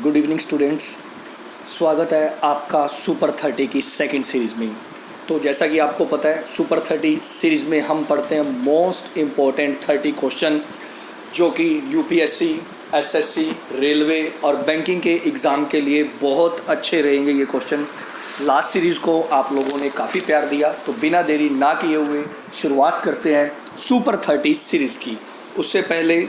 Good evening students. स्वागत है आपका सुपर 30 की सेकंड सीरीज़ में। तो जैसा कि आपको पता है, सुपर 30 सीरीज़ में हम पढ़ते हैं मोस्ट इम्पॉर्टेंट 30 क्वेश्चन जो कि यूपीएससी, एसएससी, रेलवे और बैंकिंग के एग्ज़ाम के लिए बहुत अच्छे रहेंगे ये क्वेश्चन। लास्ट सीरीज़ को आप लोगों ने काफ़ी प्यार दिया, तो बिना देरी ना किए हुए शुरुआत करते हैं सुपर 30 सीरीज़ की। उससे पहले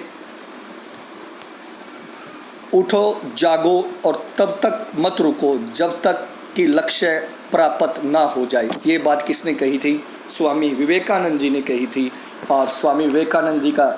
उठो, जागो और तब तक मत रुको जब तक कि लक्ष्य प्राप्त ना हो जाए। ये बात किसने कही थी? स्वामी विवेकानंद जी ने कही थी। और स्वामी विवेकानंद जी का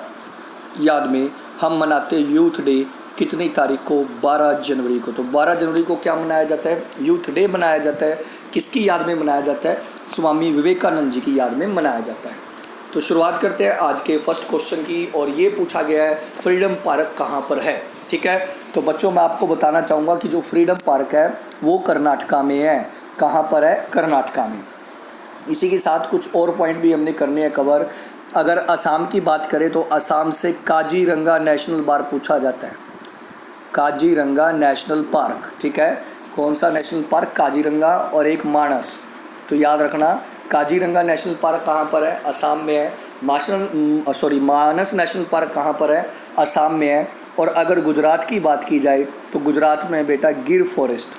याद में हम मनाते यूथ डे कितनी तारीख को? 12 जनवरी को। तो 12 जनवरी को क्या मनाया जाता है? यूथ डे मनाया जाता है। किसकी याद में मनाया जाता है? स्वामी विवेकानंद जी की याद में मनाया जाता है। तो शुरुआत करते हैं आज के फर्स्ट क्वेश्चन की, और ये पूछा गया है फ्रीडम पार्क कहाँ पर है। ठीक है, तो बच्चों मैं आपको बताना चाहूँगा कि जो फ्रीडम पार्क है वो कर्नाटका में है। कहाँ पर है? कर्नाटका में। इसी के साथ कुछ और पॉइंट भी हमने करने हैं कवर। अगर असम की बात करें तो असम से काजीरंगा नेशनल पार्क पूछा जाता है। काजीरंगा नेशनल पार्क, ठीक है। कौन सा नेशनल पार्क? काजीरंगा और एक मानस। तो याद रखना, काजीरंगा नेशनल पार्क कहाँ पर है? असम में है। मानस नेशनल पार्क कहाँ पर है? असम में है। और अगर गुजरात की बात की जाए तो गुजरात में बेटा गिर फॉरेस्ट।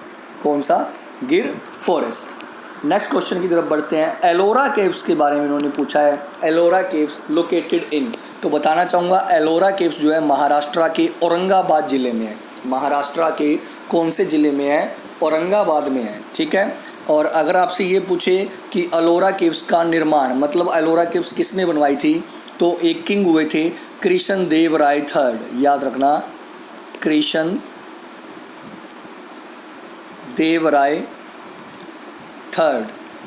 कौन सा? गिर फॉरेस्ट। नेक्स्ट क्वेश्चन की तरफ बढ़ते हैं। एलोरा केव्स के बारे में इन्होंने पूछा है। एलोरा केव्स लोकेटेड इन, तो बताना चाहूँगा एलोरा केव्स जो है महाराष्ट्र के औरंगाबाद ज़िले में है। महाराष्ट्र के कौन से ज़िले में है? औरंगाबाद में है। ठीक है। और अगर आपसे ये पूछे कि एलोरा केव्स का निर्माण, मतलब एलोरा केव्स किसने बनवाई थी, तो एक किंग हुए थे कृष्ण देव राय थर्ड। याद रखना, कृष्ण देव राय थर्ड।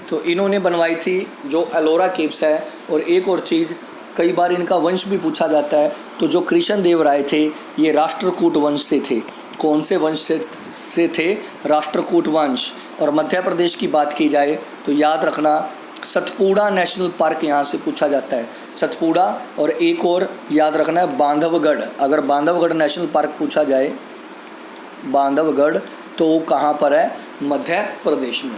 तो इन्होंने बनवाई थी जो एलोरा केव्स है। और एक और चीज़, कई बार इनका वंश भी पूछा जाता है। तो जो कृष्ण देव राय थे ये राष्ट्रकूट वंश से थे। कौन से वंश से थे? राष्ट्रकूट वंश। और मध्य प्रदेश की बात की जाए तो याद रखना सतपुड़ा नेशनल पार्क यहाँ से पूछा जाता है। सतपुड़ा। और एक और याद रखना है बांधवगढ़। अगर बांधवगढ़ नेशनल पार्क पूछा जाए, बांधवगढ़, तो कहाँ पर है? मध्य प्रदेश में।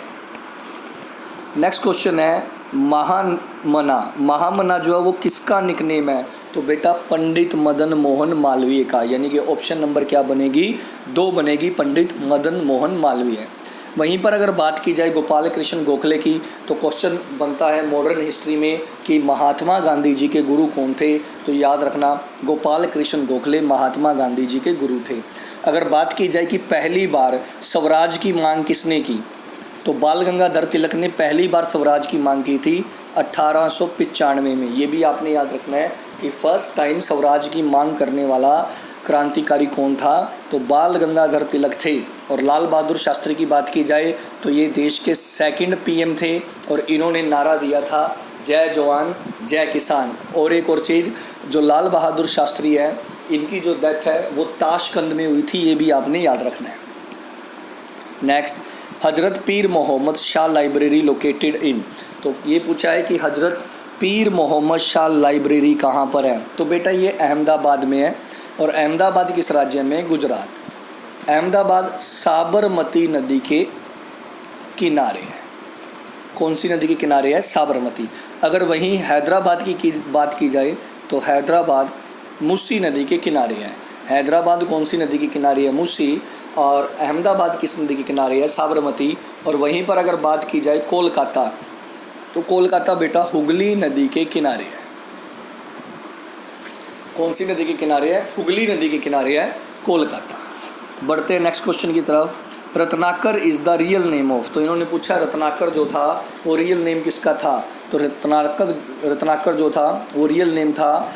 नेक्स्ट क्वेश्चन है महामना। महामना जो है वो किसका निकनेम है? तो बेटा पंडित मदन मोहन मालवीय का। यानी कि ऑप्शन नंबर क्या बनेगी? 2 बनेगी, पंडित मदन मोहन मालवीय। वहीं पर अगर बात की जाए गोपाल कृष्ण गोखले की, तो क्वेश्चन बनता है मॉडर्न हिस्ट्री में कि महात्मा गांधी जी के गुरु कौन थे? तो याद रखना गोपाल कृष्ण गोखले महात्मा गांधी जी के गुरु थे। अगर बात की जाए कि पहली बार स्वराज की मांग किसने की, तो बाल गंगाधर तिलक ने पहली बार स्वराज की मांग की थी 1895 में। ये भी आपने याद रखना है कि फर्स्ट टाइम स्वराज की मांग करने वाला क्रांतिकारी कौन था? तो बाल गंगाधर तिलक थे। और लाल बहादुर शास्त्री की बात की जाए तो ये देश के सेकंड पीएम थे और इन्होंने नारा दिया था जय जवान जय किसान। और एक और चीज़, जो लाल बहादुर शास्त्री है इनकी जो डेथ है वो ताशकंद में हुई थी। ये भी आपने याद रखना है। Next, Hazrat Pir Mohammad Shah library located in. तो ये पूछा है कि हजरत पीर मोहम्मद शाह लाइब्रेरी कहाँ पर है? तो बेटा ये अहमदाबाद में है। और अहमदाबाद किस राज्य में? गुजरात। अहमदाबाद साबरमती नदी के किनारे है। कौन सी नदी के किनारे है? साबरमती। अगर वहीं हैदराबाद की बात की जाए तो हैदराबाद मूसी नदी के किनारे है। हैदराबाद कौन सी नदी के किनारे है? मूसी। और अहमदाबाद किस नदी के किनारे है? साबरमती। और वहीं पर अगर बात की जाए कोलकाता, तो कोलकाता बेटा हुगली नदी के किनारे है। कौन सी नदी के किनारे है? हुगली नदी के किनारे है कोलकाता। बढ़ते हैं नेक्स्ट क्वेश्चन की तरफ। Ratnakar is the real name of. तो इन्होंने पूछा रत्नाकर जो था वो रियल नेम किसका था? तो रत्नाकर जो था वो रियल नेम था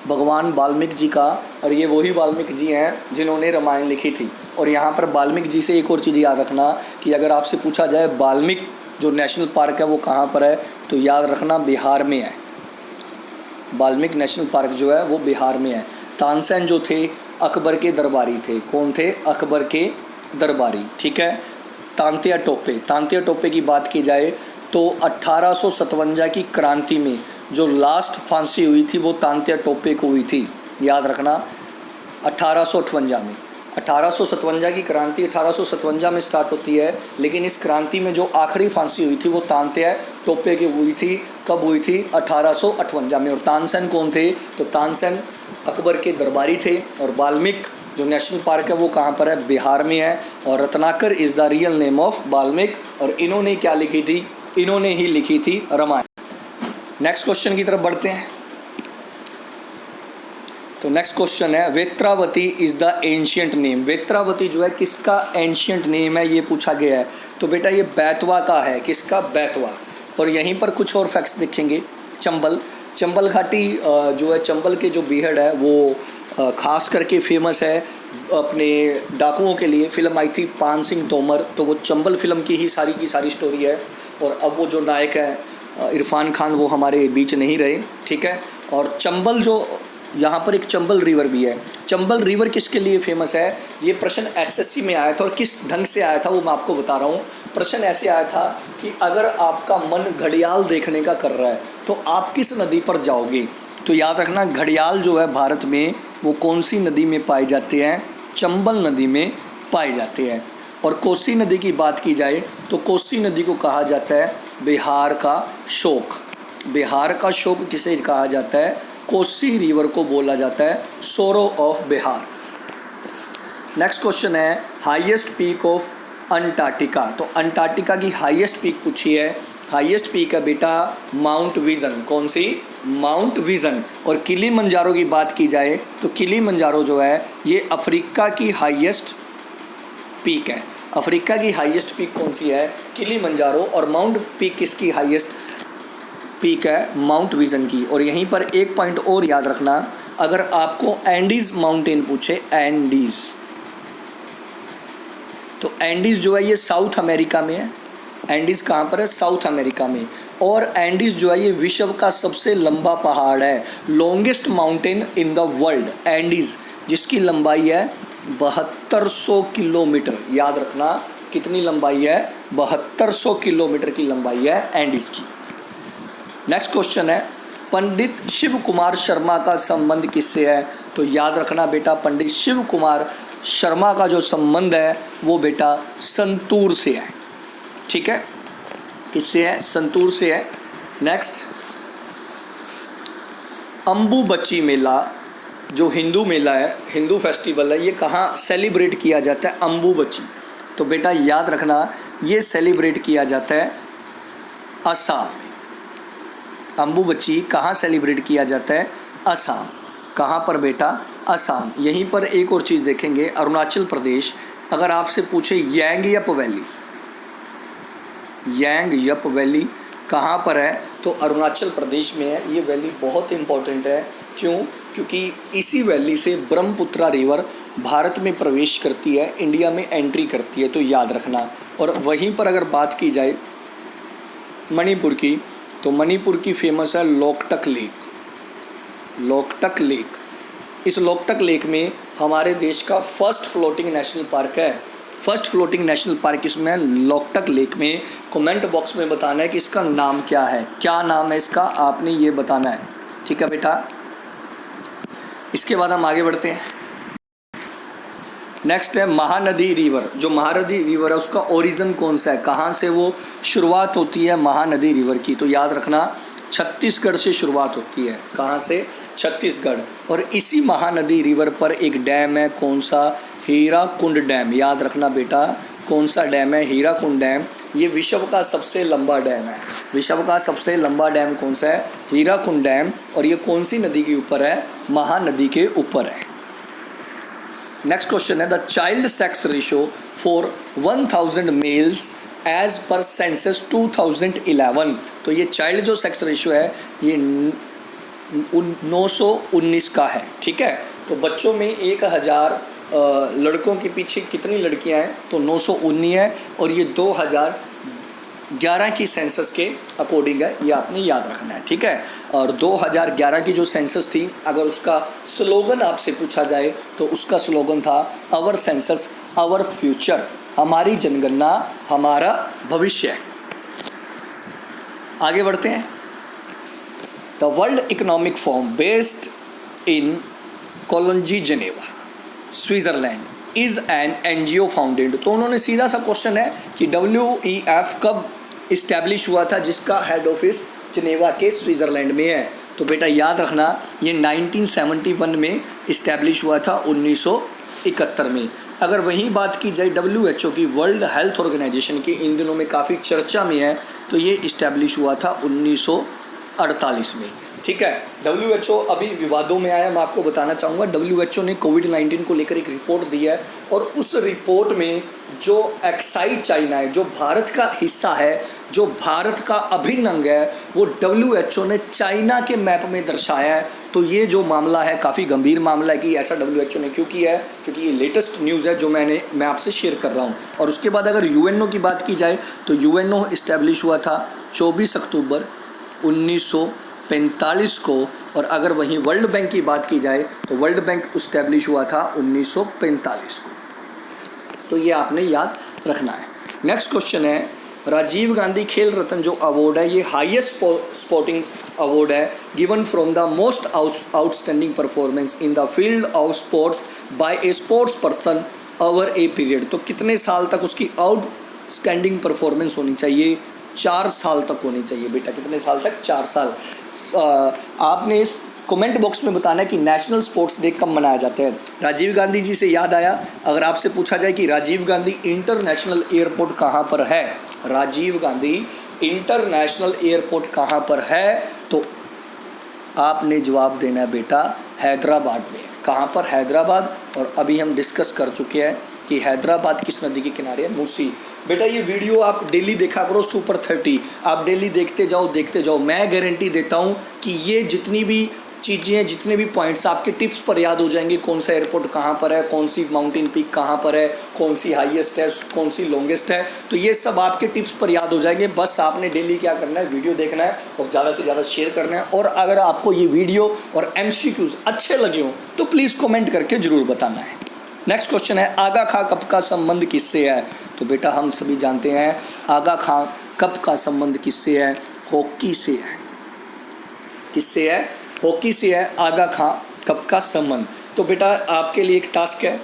भगवान वाल्मीकि जी का। और ये वही वाल्मीकि जी हैं जिन्होंने रामायण लिखी थी। और यहाँ पर वाल्मीकि जी से एक और चीज़ याद रखना कि अगर आपसे पूछा जाए वाल्मीकि जो नेशनल पार्क है वो कहाँ पर है, तो याद रखना बिहार में है। वाल्मीकि नेशनल पार्क जो है वो बिहार में है। तानसेन जो थे अकबर के दरबारी थे। कौन थे? अकबर के दरबारी। ठीक है। तांत्या टोपे की बात की जाए तो 1857 की क्रांति में जो लास्ट फांसी हुई थी वो तांत्या टोपे को हुई थी। याद रखना 1858 में। 1857 की क्रांति 1857 में स्टार्ट होती है, लेकिन इस क्रांति में जो आखिरी फांसी हुई थी वो तानसेन टोपे की हुई थी। कब हुई थी? 1858 में। और तानसेन कौन थे? तो तानसेन अकबर के दरबारी थे। और वाल्मीकि जो नेशनल पार्क है वो कहाँ पर है? बिहार में है। और Ratnakar is the real name of Valmiki. और इन्होंने क्या लिखी थी? इन्होंने ही लिखी थी रामायण। नेक्स्ट क्वेश्चन की तरफ बढ़ते हैं। तो नेक्स्ट क्वेश्चन है Vetravati is the ancient name. Vetravati जो है किसका एंशियंट नेम है, ये पूछा गया है। तो बेटा ये बैतवा का है। किसका? बैतवा। और यहीं पर कुछ और फैक्ट्स देखेंगे। चंबल घाटी जो है, चंबल के जो बीहड़ है वो खास करके फेमस है अपने डाकुओं के लिए। फिल्म आई थी पान सिंह तोमर, तो वो चंबल फिल्म की सारी स्टोरी है। और अब वो जो नायक है इरफान खान वो हमारे बीच नहीं रहे, ठीक है। और चंबल जो यहाँ पर एक चंबल रिवर भी है। चंबल रिवर किसके लिए फेमस है? ये प्रश्न एसएससी में आया था। और किस ढंग से आया था वो मैं आपको बता रहा हूँ। प्रश्न ऐसे आया था कि अगर आपका मन घड़ियाल देखने का कर रहा है तो आप किस नदी पर जाओगे? तो याद रखना घड़ियाल जो है भारत में वो कौन सी नदी में पाए जाते हैं? चंबल नदी में पाए जाते हैं। और कोसी नदी की बात की जाए तो कोसी नदी को कहा जाता है बिहार का शोक। बिहार का शोक किसे कहा जाता है? कोसी रिवर को बोला जाता है sorrow of Bihar. Next question है हाईएस्ट पीक ऑफ अंटार्कटिका। तो अंटार्कटिका की हाईएस्ट पीक पूछी है। हाईएस्ट पीक है बेटा माउंट विजन। कौन सी? Mount Vinson. और किलिमंजारो की बात की जाए तो किलिमंजारो जो है ये अफ्रीका की हाईएस्ट पीक है। अफ्रीका की हाईएस्ट पीक कौन सी है? किलिमंजारो। और माउंट पीक किसकी हाईएस्ट पीक है? माउंट विजन की। और यहीं पर एक पॉइंट और याद रखना, अगर आपको एंडीज माउंटेन पूछे, एंडीज, तो एंडीज जो है ये साउथ अमेरिका में है। एंडीज कहाँ पर है? साउथ अमेरिका में। और एंडीज जो है ये विश्व का सबसे लंबा पहाड़ है, longest mountain in the world. Andes जिसकी लंबाई है 7200 किलोमीटर। याद रखना कितनी लंबाई है? 7200 किलोमीटर की लंबाई है एंडीज की। नेक्स्ट क्वेश्चन है पंडित शिव कुमार शर्मा का संबंध किससे है? तो याद रखना बेटा पंडित शिव कुमार शर्मा का जो संबंध है वो बेटा संतूर से है, ठीक है। किससे है? संतूर से है। नेक्स्ट अंबुबची मेला जो हिंदू मेला है, हिंदू फेस्टिवल है, ये कहाँ सेलिब्रेट किया जाता है? अंबुबची। तो बेटा याद रखना ये सेलिब्रेट किया जाता है असम में। अंबुबची कहाँ सेलिब्रेट किया जाता है? असम। कहाँ पर बेटा? असम। यहीं पर एक और चीज़ देखेंगे, अरुणाचल प्रदेश। अगर आपसे पूछे यांगयप वैली, यांगयप वैली कहाँ पर है? तो अरुणाचल प्रदेश में है। ये वैली बहुत इंपॉर्टेंट है। क्यों? क्योंकि इसी वैली से ब्रह्मपुत्रा रिवर भारत में प्रवेश करती है, इंडिया में एंट्री करती है, तो याद रखना। और वहीं पर अगर बात की जाए मणिपुर की, तो मणिपुर की फेमस है लोकटक लेक। लोकटक लेक, इस लोकटक लेक में हमारे देश का फर्स्ट फ्लोटिंग नेशनल पार्क है। फर्स्ट फ्लोटिंग नेशनल पार्क इसमें लोकटक लेक में। कमेंट बॉक्स में बताना है कि इसका नाम क्या है। क्या नाम है इसका, आपने ये बताना है, ठीक है बेटा। इसके बाद हम आगे बढ़ते हैं। नेक्स्ट है महानदी रिवर। जो महानदी रिवर है उसका ओरिजिन कौन सा है? कहाँ से वो शुरुआत होती है महानदी रिवर की? तो याद रखना छत्तीसगढ़ से शुरुआत होती है। कहाँ से? छत्तीसगढ़। और इसी महानदी रिवर पर एक डैम है। कौन सा? हीराकुंड डैम। याद रखना बेटा कौन सा डैम है? हीराकुंड डैम। ये विश्व का सबसे लंबा डैम है। विश्व का सबसे लंबा डैम कौन सा है? हीराकुंड डैम। और ये कौन सी नदी के ऊपर है? महानदी के ऊपर है। नेक्स्ट क्वेश्चन है the child sex ratio for 1000 males as per census 2011। तो ये चाइल्ड जो सेक्स रेशियो है ये 919 का है, ठीक है। तो बच्चों में 1000 लड़कों के पीछे कितनी लड़कियां हैं? तो 919 है। और ये 2011 की सेंसस के अकॉर्डिंग है, ये आपने याद रखना है, ठीक है। और 2011 की जो सेंसस थी, अगर उसका स्लोगन आपसे पूछा जाए तो उसका स्लोगन था आवर सेंसस आवर फ्यूचर। हमारी जनगणना हमारा भविष्य। आगे बढ़ते हैं। The world economic forum based in Cologny Geneva, Switzerland. Is an NGO founded. तो उन्होंने सीधा सा क्वेश्चन है कि WEF कब इस्टेब्लिश हुआ था, जिसका हेड ऑफिस जिनेवा के स्विट्ज़रलैंड में है। तो बेटा याद रखना ये 1971 में इस्टेब्लिश हुआ था, 1971 में। अगर वहीं बात की जाए WHO की, वर्ल्ड हेल्थ ऑर्गेनाइजेशन की, इन दिनों में काफ़ी चर्चा में है, तो ये इस्टेब्लिश हुआ था 1948 में। ठीक है, WHO अभी विवादों में आया। मैं आपको बताना चाहूँगा WHO ने कोविड-19 को लेकर एक रिपोर्ट दी है, और उस रिपोर्ट में जो एक्साई चाइना है, जो भारत का हिस्सा है, जो भारत का अभिन्न अंग है, वो WHO ने चाइना के मैप में दर्शाया है। तो ये जो मामला है काफ़ी गंभीर मामला है कि ऐसा WHO ने क्यों किया है, क्योंकि ये लेटेस्ट न्यूज़ है जो मैं आपसे शेयर कर रहा हूँ। और उसके बाद अगर UNO की बात की जाए तो UNO इस्टेब्लिश हुआ था 24 अक्टूबर 1945 को। और अगर वहीं वर्ल्ड बैंक की बात की जाए तो वर्ल्ड बैंक इस्टेब्लिश हुआ था 1945 को। तो ये आपने याद रखना है। नेक्स्ट क्वेश्चन है, राजीव गांधी खेल रत्न जो अवार्ड है, ये हाईएस्ट स्पोर्टिंग अवार्ड है, given from the most outstanding performance in the field of sports by a sports person over a period. तो कितने साल तक उसकी आउटस्टैंडिंग परफॉर्मेंस होनी चाहिए? 4 साल तक होनी चाहिए बेटा। कितने साल तक? 4 साल। आपने इस कमेंट बॉक्स में बताना है कि नेशनल स्पोर्ट्स डे कब मनाया जाता है। राजीव गांधी जी से याद आया, अगर आपसे पूछा जाए कि राजीव गांधी इंटरनेशनल एयरपोर्ट कहाँ पर है, राजीव गांधी इंटरनेशनल एयरपोर्ट कहाँ पर है, तो आपने जवाब देना है बेटा हैदराबाद में। कहाँ पर? हैदराबाद। और अभी हम डिस्कस कर चुके हैं कि हैदराबाद किस नदी के किनारे है? मूसी। बेटा ये वीडियो आप डेली देखा करो, सुपर 30 आप डेली देखते जाओ। मैं गारंटी देता हूँ कि ये जितनी भी चीज़ें हैं, जितने भी पॉइंट्स आपके टिप्स पर याद हो जाएंगे। कौन सा एयरपोर्ट कहाँ पर है, कौन सी माउंटेन पीक कहाँ पर है, कौन सी हाईएस्ट है, कौन सी लॉन्गेस्ट है, तो ये सब आपके टिप्स पर याद हो जाएंगे। बस आपने डेली क्या करना है, वीडियो देखना है और ज़्यादा से ज़्यादा शेयर करना है। और अगर आपको ये वीडियो और MCQs अच्छे लगे हों तो प्लीज़ कमेंट करके ज़रूर बताना है। नेक्स्ट क्वेश्चन है, आगा खां कप का संबंध किससे है? तो बेटा हम सभी जानते हैं आगा खां कप का संबंध किससे है? हॉकी से है। किससे है? हॉकी से है आगा खां कप का संबंध। तो बेटा आपके लिए एक टास्क है,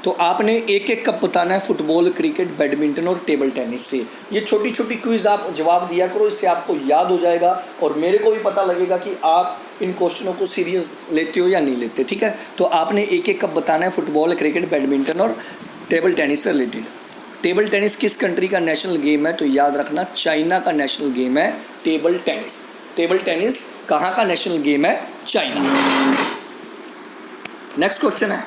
तो आपने एक एक कप बताना है, फुटबॉल, क्रिकेट, बैडमिंटन और टेबल टेनिस से। ये छोटी छोटी क्विज़ आप जवाब दिया करो, इससे आपको याद हो जाएगा और मेरे को भी पता लगेगा कि आप इन क्वेश्चनों को सीरियस लेते हो या नहीं लेते। ठीक है, तो आपने एक एक कप बताना है, फुटबॉल, क्रिकेट, बैडमिंटन और टेबल टेनिस से रिलेटेड। टेबल टेनिस किस कंट्री का नेशनल गेम है? तो याद रखना चाइना का नेशनल गेम है टेबल टेनिस। टेबल टेनिस कहाँ का नेशनल गेम है? चाइना। नेक्स्ट क्वेश्चन है,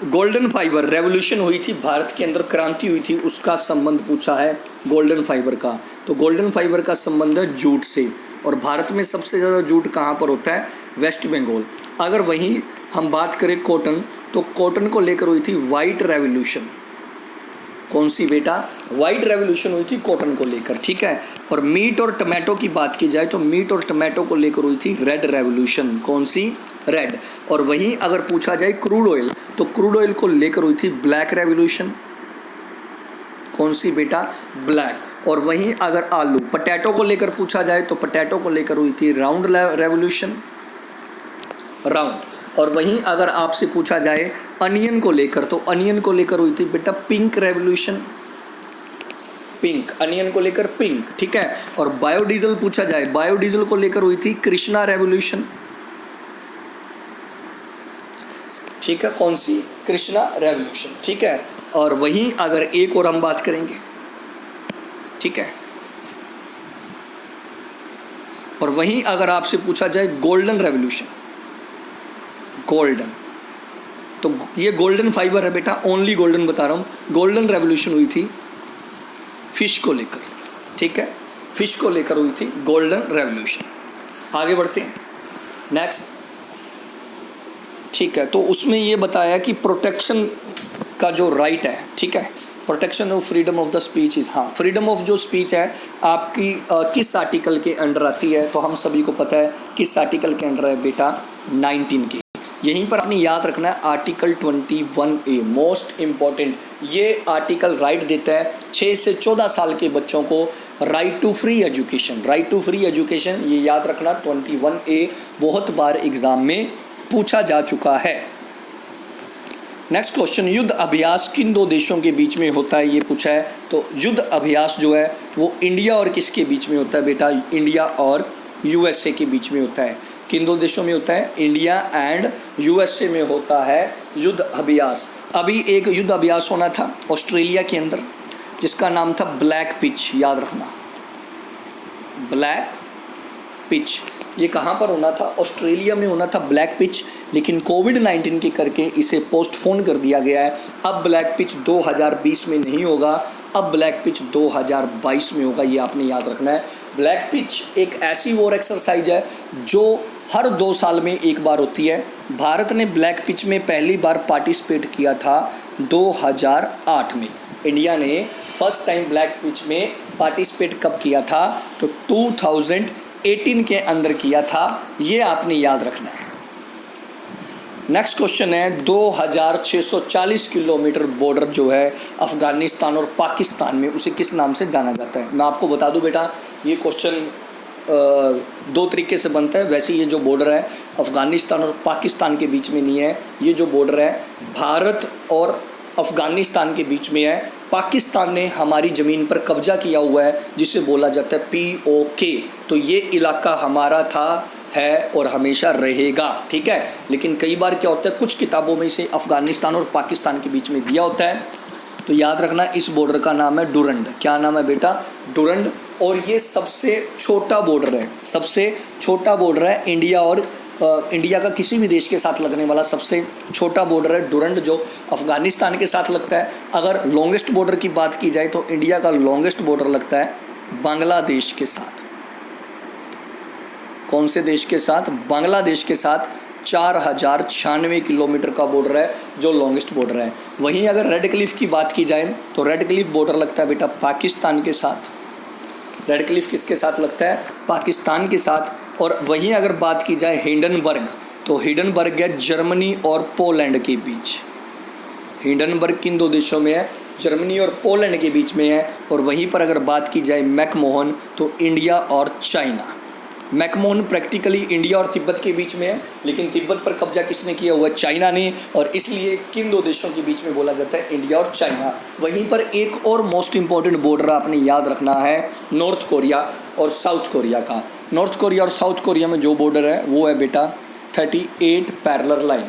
गोल्डन फाइबर रेवोल्यूशन हुई थी, भारत के अंदर क्रांति हुई थी, उसका संबंध पूछा है गोल्डन फाइबर का। तो गोल्डन फाइबर का संबंध है जूट से, और भारत में सबसे ज़्यादा जूट कहाँ पर होता है? वेस्ट बंगाल। अगर वहीं हम बात करें कॉटन, तो कॉटन को लेकर हुई थी वाइट रेवोल्यूशन। कौन सी बेटा? वाइट रेवोल्यूशन हुई थी कॉटन को लेकर। ठीक है, और मीट और टमाटो की बात की जाए तो मीट और टमाटो को लेकर हुई थी रेड रेवोल्यूशन। कौन सी? रेड। और वहीं अगर पूछा जाए क्रूड ऑयल, तो क्रूड ऑयल को लेकर हुई थी ब्लैक रेवोल्यूशन। कौन सी बेटा? ब्लैक। और वहीं अगर आलू पटैटो को लेकर पूछा जाए तो पटैटो को लेकर हुई थी राउंड रेवोल्यूशन, राउंड। और वहीं अगर आपसे पूछा जाए अनियन को लेकर, तो अनियन को लेकर हुई थी बेटा पिंक रेवोल्यूशन, पिंक। अनियन को लेकर पिंक। ठीक है, और बायोडीजल पूछा जाए, बायोडीजल को लेकर हुई थी कृष्णा रेवोल्यूशन। ठीक है, कौन सी? कृष्णा रेवोल्यूशन। ठीक है, और वहीं अगर एक और हम बात करेंगे, ठीक है, और वहीं अगर आपसे पूछा जाए गोल्डन रेवोल्यूशन, गोल्डन, तो ये गोल्डन फाइबर है बेटा, ओनली गोल्डन बता रहा हूँ। गोल्डन रेवोल्यूशन हुई थी फिश को लेकर। ठीक है, फिश को लेकर हुई थी गोल्डन रेवोल्यूशन। आगे बढ़ते हैं, नेक्स्ट। ठीक है, तो उसमें ये बताया कि प्रोटेक्शन का जो राइट है, ठीक है, protection of freedom of the speech is, हाँ, फ्रीडम ऑफ जो स्पीच है आपकी किस आर्टिकल के अंडर आती है? तो हम सभी को पता है किस आर्टिकल के अंडर है बेटा? 19 के। यहीं पर आपने याद रखना है आर्टिकल 21A, मोस्ट इम्पॉर्टेंट। ये आर्टिकल राइट देता है 6 से 14 साल के बच्चों को right to free education. Right to free education, ये याद रखना 21A बहुत बार एग्ज़ाम में पूछा जा चुका है। नेक्स्ट क्वेश्चन, युद्ध अभ्यास किन दो देशों के बीच में होता है, ये पूछा है। तो युद्ध अभ्यास जो है वो इंडिया और किसके बीच में होता है बेटा, इंडिया और यूएसए के बीच में होता है। किन दो देशों में होता है, इंडिया एंड यूएसए में होता है युद्ध अभ्यास। अभी एक युद्ध अभ्यास होना था ऑस्ट्रेलिया के अंदर जिसका नाम था ब्लैक पिच, याद रखना ब्लैक पिच। ये कहाँ पर होना था, ऑस्ट्रेलिया में होना था ब्लैक पिच, लेकिन कोविड-19 के करके इसे पोस्टपोन कर दिया गया है। अब ब्लैक पिच 2020 में नहीं होगा, अब ब्लैक पिच 2022 में होगा, ये आपने याद रखना है। ब्लैक पिच एक ऐसी वॉर एक्सरसाइज है जो हर 2 साल में एक बार होती है। भारत ने ब्लैक पिच में पहली बार पार्टिसिपेट किया था 2008 में। इंडिया ने फर्स्ट टाइम ब्लैक पिच में पार्टिसिपेट कब किया था, तो 2018 के अंदर किया था, ये आपने याद रखना है। नेक्स्ट क्वेश्चन है 2640 किलोमीटर बॉर्डर जो है अफ़गानिस्तान और पाकिस्तान में, उसे किस नाम से जाना जाता है। मैं आपको बता दूं बेटा, ये क्वेश्चन 2 तरीके से बनता है। वैसे ये जो बॉर्डर है अफ़गानिस्तान और पाकिस्तान के बीच में नहीं है, ये जो बॉर्डर है भारत और अफ़गानिस्तान के बीच में है। पाकिस्तान ने हमारी ज़मीन पर कब्जा किया हुआ है जिसे बोला जाता है POK। तो ये इलाका हमारा था, है और हमेशा रहेगा, ठीक है। लेकिन कई बार क्या होता है, कुछ किताबों में इसे अफ़गानिस्तान और पाकिस्तान के बीच में दिया होता है। तो याद रखना इस बॉर्डर का नाम है डुरंड। क्या नाम है बेटा, डुरंड। और ये सबसे छोटा बॉर्डर है, सबसे छोटा बॉर्डर है इंडिया और इंडिया का किसी भी देश के साथ लगने वाला सबसे छोटा बॉर्डर है डुरंड, जो अफ़गानिस्तान के साथ लगता है। अगर लॉन्गेस्ट बॉर्डर की बात की जाए तो इंडिया का लॉन्गेस्ट बॉर्डर लगता है बांग्लादेश के साथ। कौन से देश के साथ, बांग्लादेश के साथ 4096 किलोमीटर का बॉर्डर है जो लॉन्गेस्ट बॉर्डर है। वहीं अगर रेड क्लिफ की बात की जाए तो रेड क्लिफ बॉर्डर लगता है बेटा पाकिस्तान के साथ। रेड क्लिफ किसके साथ लगता है, पाकिस्तान के साथ। और वहीं अगर बात की जाए हिंडनबर्ग, तो हिंडनबर्ग है जर्मनी और पोलैंड के बीच। हिंडनबर्ग किन 2 देशों में है, जर्मनी और पोलैंड के बीच में है। और वहीं पर अगर बात की जाए मैकमोहन, तो इंडिया और चाइना। मैकमोहन प्रैक्टिकली इंडिया और तिब्बत के बीच में है, लेकिन तिब्बत पर कब्जा किसने किया हुआ है, चाइना ने। और इसलिए किन 2 देशों के बीच में बोला जाता है, इंडिया और चाइना। वहीं पर एक और मोस्ट इंपॉर्टेंट बॉर्डर आपने याद रखना है नॉर्थ कोरिया और साउथ कोरिया का। नॉर्थ कोरिया और साउथ कोरिया में जो बॉर्डर है वो है बेटा 38 पैरेलल लाइन।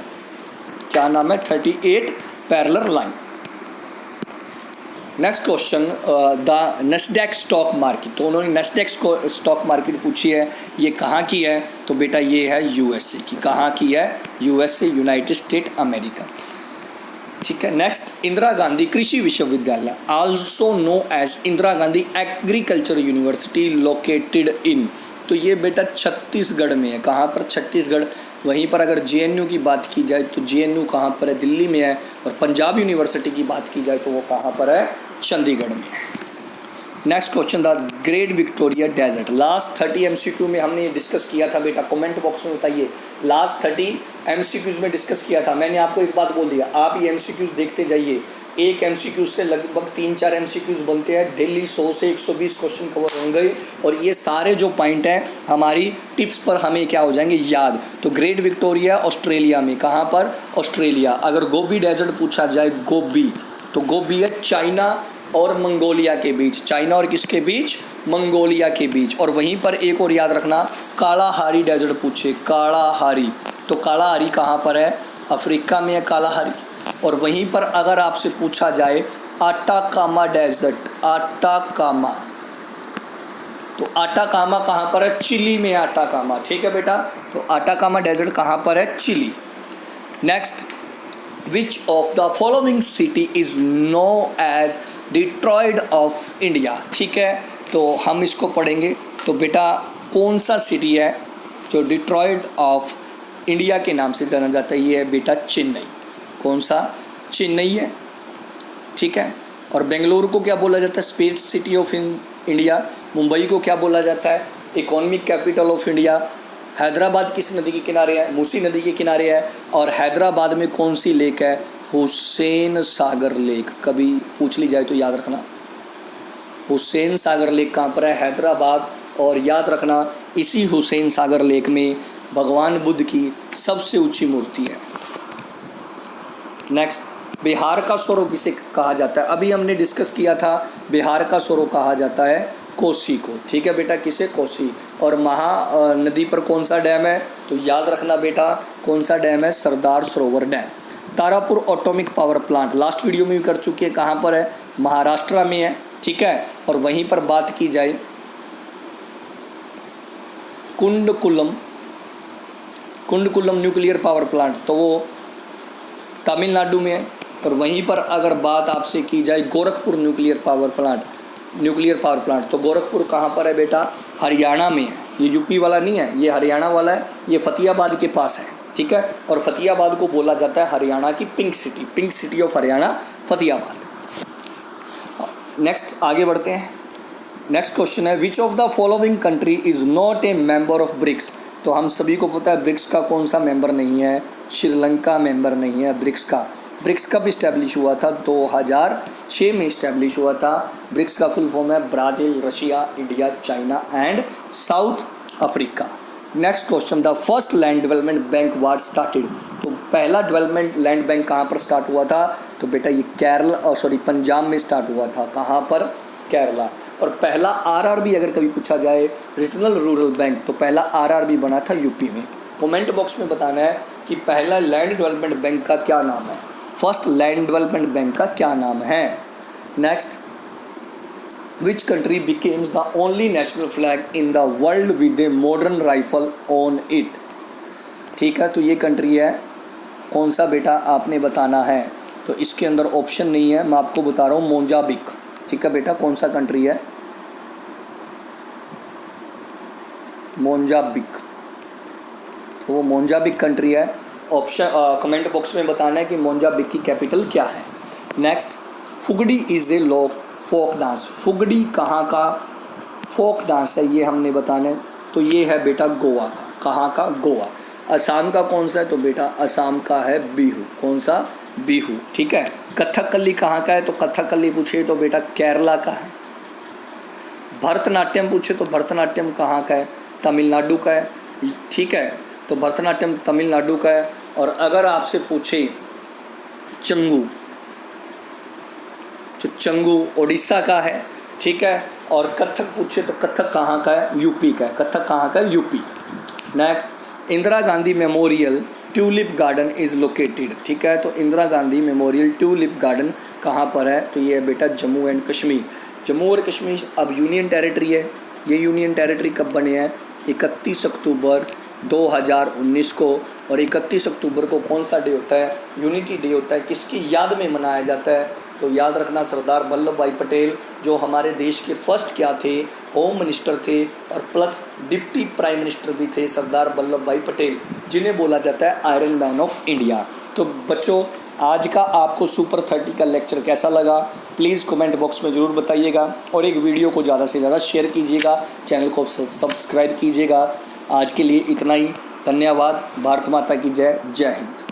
क्या नाम है, 38 parallel line. Next question, the Nasdaq stock market. तो उन्होंने नैस्डैक स्टॉक मार्केट पूछी है, ये कहाँ की है, तो बेटा ये है यूएसए की। कहाँ की है, यूएसए, यूनाइटेड स्टेट अमेरिका, ठीक है। Next, Indira Gandhi Krishi Vishwavidyalaya, also known as Indira Gandhi agriculture university, located in. तो ये बेटा छत्तीसगढ़ में है। कहाँ पर, छत्तीसगढ़। वहीं पर अगर JNU की बात की जाए तो JNU कहाँ पर है, दिल्ली में है। और पंजाब यूनिवर्सिटी की बात की जाए तो वो कहाँ पर है, चंडीगढ़ में है। Next question, the great Victoria desert. Last 30 MCQ में हमने ये डिस्कस किया था बेटा, कमेंट बॉक्स में बताइए। लास्ट 30 MCQs में डिस्कस किया था। मैंने आपको एक बात बोल दिया, आप ये MCQs देखते जाइए। एक MCQ से लगभग 3-4 MCQs बनते हैं डेली। 100 से 120 क्वेश्चन कवर होंगे और ये सारे जो पॉइंट हैं हमारी टिप्स पर हमें क्या हो जाएंगे, याद। तो ग्रेट विक्टोरिया ऑस्ट्रेलिया में, कहाँ पर, ऑस्ट्रेलिया। अगर गोबी डेजर्ट पूछा जाए, गोबी, तो गोबी है चाइना और मंगोलिया के बीच। चाइना और किसके बीच, मंगोलिया के बीच। और वहीं पर एक और याद रखना, कालाहारी डेजर्ट पूछे, कालाहारी, तो कालाहारी कहाँ पर है, अफ्रीका में है कालाहारी। और वहीं पर अगर आपसे पूछा जाए आटाकामा डेजर्ट, आटाकामा, तो आटाकामा कहाँ पर है, चिली में आटाकामा, ठीक है बेटा। तो आटाकामा डेजर्ट कहाँ पर है, Chile. Next, which of the following city is known as Detroit of India, ठीक है। तो हम इसको पढ़ेंगे। तो बेटा कौन सा सिटी है जो डिट्रॉयड ऑफ इंडिया के नाम से जाना जाता है, ये है बेटा चेन्नई। कौन सा, चेन्नई है, ठीक है। और बेंगलुरु को क्या बोला जाता है, space city of India. Mumbai को क्या बोला जाता है, economic capital of India. Hyderabad किस नदी के किनारे है, मूसी नदी के किनारे है। और हैदराबाद में कौन सी लेक है, हुसैन सागर लेक। कभी पूछ ली जाए तो याद रखना, हुसैन सागर लेक कहाँ पर है, हैदराबाद। और याद रखना इसी हुसैन सागर लेक में भगवान बुद्ध की सबसे ऊंची मूर्ति है। नेक्स्ट, बिहार का स्वरो किसे कहा जाता है? अभी हमने डिस्कस किया था, बिहार का स्वरो कहा जाता है कोसी को। ठीक है बेटा, किसे? कोसी। और महा नदी पर कौन सा डैम है? तो याद रखना बेटा, कौन सा डैम है? Sardar Sarovar dam. Tarapur atomic power plant last video में भी कर चुके हैं, कहाँ पर है? महाराष्ट्र में है। ठीक है, और वहीं पर बात की जाए कुंडकुलम न्यूक्लियर पावर प्लांट, तो वो तमिलनाडु में है। और वहीं पर अगर बात आपसे की जाए गोरखपुर न्यूक्लियर पावर प्लांट, तो गोरखपुर कहाँ पर है बेटा? हरियाणा में है। ये यूपी वाला नहीं है, ये हरियाणा वाला है, ये फतेहाबाद के पास है। ठीक है, और फतेहाबाद को बोला जाता है हरियाणा की pink city of Haryana, Fatehabad. Next आगे बढ़ते हैं। नेक्स्ट क्वेश्चन है, विच of the following country is not a member of BRICS? तो हम सभी को पता है ब्रिक्स का कौन सा मेंबर नहीं है? श्रीलंका मेंबर नहीं है ब्रिक्स का। ब्रिक्स कब इस्टेब्लिश हुआ था? 2006 में इस्टेब्लिश हुआ था। ब्रिक्स का फुल फॉर्म है Brazil, Russia, India, China and south Africa. Next question, the first land development bank was started? तो पहला डेवलपमेंट लैंड बैंक कहाँ पर स्टार्ट हुआ था? तो बेटा ये पंजाब में स्टार्ट हुआ था। कहाँ पर? केरला। और पहला आरआरबी अगर कभी पूछा जाए, रीजनल रूरल बैंक, तो पहला आरआरबी बना था यूपी में। कमेंट बॉक्स में बताना है कि पहला लैंड डेवलपमेंट बैंक का क्या नाम है, फर्स्ट लैंड डेवलपमेंट बैंक का क्या नाम है। Next, which country becomes the only national flag in the world with a modern rifle on it? ठीक है, तो ये कंट्री है कौन सा बेटा, आपने बताना है। तो इसके अंदर ऑप्शन नहीं है, मैं आपको बता रहा हूँ, मोजाम्बिक। ठीक है बेटा, कौन सा कंट्री है? मोजाम्बिक। तो वो मोजाम्बिक कंट्री है। ऑप्शन कमेंट बॉक्स में बताना है कि मोजाम्बिक की कैपिटल क्या है। Next, Fugdi is a folk dance. Fugdi कहाँ का फोक डांस है, ये हमने बताना है। तो ये है बेटा गोवा का। कहाँ का? गोवा। असम का कौन सा है? तो बेटा असम का है बिहू। कौन सा? बिहू। ठीक है। कथकली कहाँ का है? तो कथकली पूछे तो बेटा केरला का है। भरतनाट्यम पूछे तो भरतनाट्यम कहाँ का है? तमिलनाडु का है। ठीक है, तो भरतनाट्यम तमिलनाडु का है। और अगर आपसे पूछे चंगू, तो चंगू उड़ीसा का है। ठीक है, और कथक पूछे तो कथक कहाँ का है? यूपी का है। कथक कहाँ का है? UP. Next, Indira Gandhi memorial tulip garden is located. ठीक है, तो Indira Gandhi memorial tulip garden कहाँ पर है? तो ये है बेटा जम्मू एंड कश्मीर। जम्मू और कश्मीर अब यूनियन टेरिटरी है। ये यूनियन टेरिटरी कब बने हैं? 31 अक्टूबर 2019 को। और 31 अक्टूबर को कौन सा डे होता है? यूनिटी डे होता है। किसकी याद में मनाया जाता है? तो याद रखना सरदार वल्लभ भाई पटेल, जो हमारे देश के फर्स्ट क्या थे? होम मिनिस्टर थे और प्लस डिप्टी प्राइम मिनिस्टर भी थे, सरदार वल्लभ भाई पटेल, जिन्हें बोला जाता है आयरन मैन ऑफ इंडिया। तो बच्चों, आज का आपको सुपर 30 का लेक्चर कैसा लगा प्लीज़ कमेंट बॉक्स में ज़रूर बताइएगा। और एक वीडियो को ज़्यादा से ज़्यादा शेयर कीजिएगा, चैनल को सब्सक्राइब कीजिएगा। आज के लिए इतना ही। धन्यवाद। भारत माता की जय। जय हिंद।